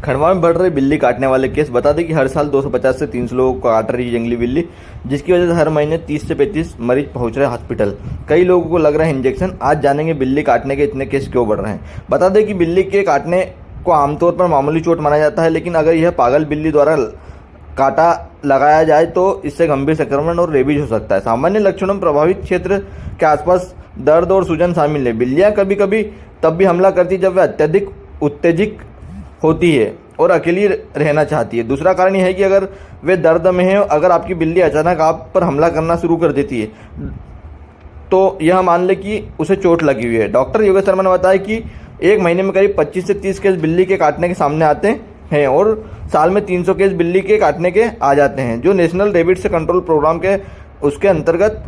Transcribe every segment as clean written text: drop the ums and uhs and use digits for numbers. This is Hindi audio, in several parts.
खंडवा में बढ़ रहे बिल्ली काटने वाले केस। बता दें कि हर साल 250 से 300 लोगों को काट रही है जंगली बिल्ली, जिसकी वजह से हर महीने 30 से 35 मरीज पहुंच रहे हैं हॉस्पिटल। कई लोगों को लग रहा है इंजेक्शन। आज जानेंगे बिल्ली काटने के इतने केस क्यों बढ़ रहे हैं। बता दें कि बिल्ली के काटने को आमतौर पर मामूली चोट माना जाता है, लेकिन अगर यह पागल बिल्ली द्वारा काटा लगाया जाए तो इससे गंभीर संक्रमण और रेबीज हो सकता है। सामान्य लक्षणों में प्रभावित क्षेत्र के आसपास दर्द और सूजन शामिल है। बिल्लियां कभी कभी तब भी हमला करती है जब वे अत्यधिक उत्तेजित होती है और अकेली रहना चाहती है। दूसरा कारण यह है कि अगर वे दर्द में है, अगर आपकी बिल्ली अचानक आप पर हमला करना शुरू कर देती है तो यह मान ले कि उसे चोट लगी हुई है। डॉक्टर योगेश शर्मा ने बताया कि एक महीने में करीब 25 से 30 केस बिल्ली के काटने के सामने आते हैं और साल में 300 केस बिल्ली के काटने के आ जाते हैं, जो नेशनल रेबिट कंट्रोल प्रोग्राम के उसके अंतर्गत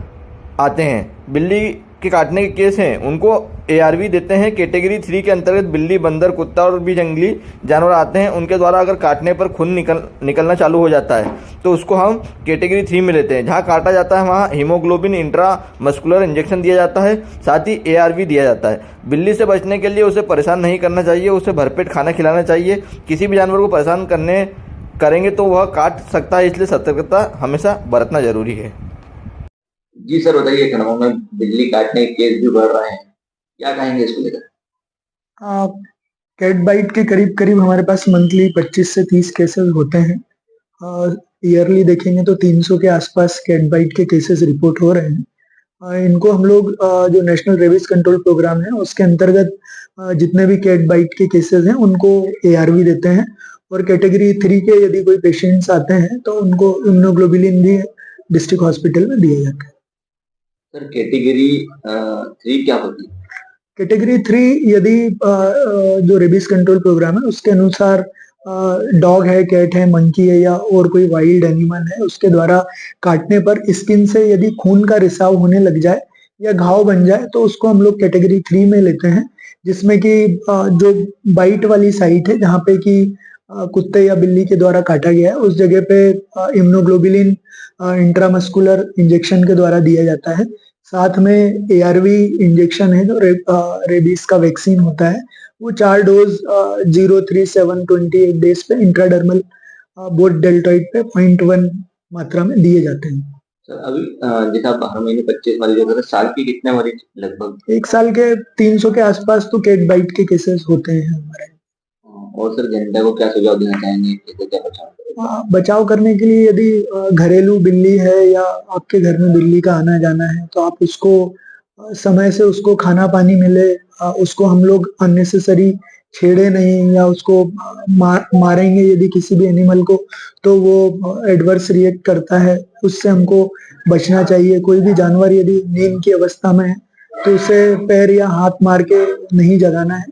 आते हैं। बिल्ली के काटने के केस हैं उनको ARV देते हैं। कैटेगरी 3 के अंतर्गत बिल्ली, बंदर, कुत्ता और भी जंगली जानवर आते हैं। उनके द्वारा अगर काटने पर खून निकलना चालू हो जाता है तो उसको हम कैटेगरी 3 में लेते हैं। जहां काटा जाता है वहां हीमोग्लोबिन इंट्रामस्कुलर इंजेक्शन दिया जाता है, साथ ही ARV दिया जाता है। बिल्ली से बचने के लिए उसे परेशान नहीं करना चाहिए, उसे भरपेट खाना खिलाना चाहिए। किसी भी जानवर को परेशान करेंगे तो वह काट सकता है, इसलिए सतर्कता हमेशा बरतना जरूरी है। जी सर, बताइए, खंडवा में बिल्ली काटने के केस भी बढ़ रहे हैं, क्या कहेंगे इसको लेकर? कैट बाइट के करीब करीब हमारे पास मंथली 25 से 30 केसेस होते हैं और ईयरली देखेंगे तो 300 के आसपास कैट बाइट के केसेस रिपोर्ट हो रहे हैं। इनको हम लोग जो नेशनल रेबीज कंट्रोल प्रोग्राम है उसके अंतर्गत जितने भी कैट बाइट के केसेस हैं उनको ARV देते हैं और कैटेगरी 3 के यदि कोई पेशेंट्स आते हैं तो उनको इम्यूनोग्लोबुलिन भी डिस्ट्रिक्ट हॉस्पिटल में दिया जाता है। सर, कैटेगरी 3 क्या होती है? कैटेगरी 3 यदि जो रेबीज कंट्रोल प्रोग्राम है उसके अनुसार डॉग है, कैट है, मंकी है या और कोई वाइल्ड एनिमल है, उसके द्वारा काटने पर स्किन से यदि खून का रिसाव होने लग जाए या घाव बन जाए तो उसको हम लोग कैटेगरी 3 में लेते हैं, जिसमें कि जो बाइट वाली साइट है जहाँ पे कि कुत्ते या बिल्ली के द्वारा काटा गया है उस जगह पे इम्यूनोग्लोबुलिन इंट्रामस्कुलर इंजेक्शन के द्वारा दिया जाता है। साथ में ARV इंजेक्शन है जो रेबीज का वैक्सीन होता है, वो 4 डोज 0, 3, 7, 28 डेज पे इंट्राडर्मल बोथ डेल्टॉइड पे 0.1 मात्रा में दिए जाते हैं। सर, अभी जैसे आप हर महीने 25 मरीज होते हैं, साल के कितने मरीज लगभग? एक साल के 300 के आसपास तो कैट बाइट के केसेस होते हैं हमारे। और सर, जनता को क्या सुझाव देना चाहेंगे, कैसे क्या बचाव करने के लिए? यदि घरेलू बिल्ली है या आपके घर में बिल्ली का आना जाना है तो आप उसको समय से उसको खाना पानी मिले, उसको हम लोग अननेसेसरी छेड़े नहीं या उसको मारेंगे यदि किसी भी एनिमल को तो वो एडवर्स रिएक्ट करता है, उससे हमको बचना चाहिए। कोई भी जानवर यदि नींद की अवस्था में है तो उसे पैर या हाथ मार के नहीं जगाना है,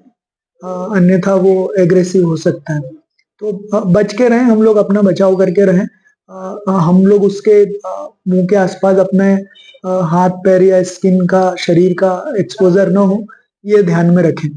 अन्यथा वो एग्रेसिव हो सकता है। तो बच के रहें, हम लोग अपना बचाव करके रहें। हम लोग उसके मुंह के आसपास अपने हाथ पैर या स्किन का, शरीर का एक्सपोजर न हो, ये ध्यान में रखें।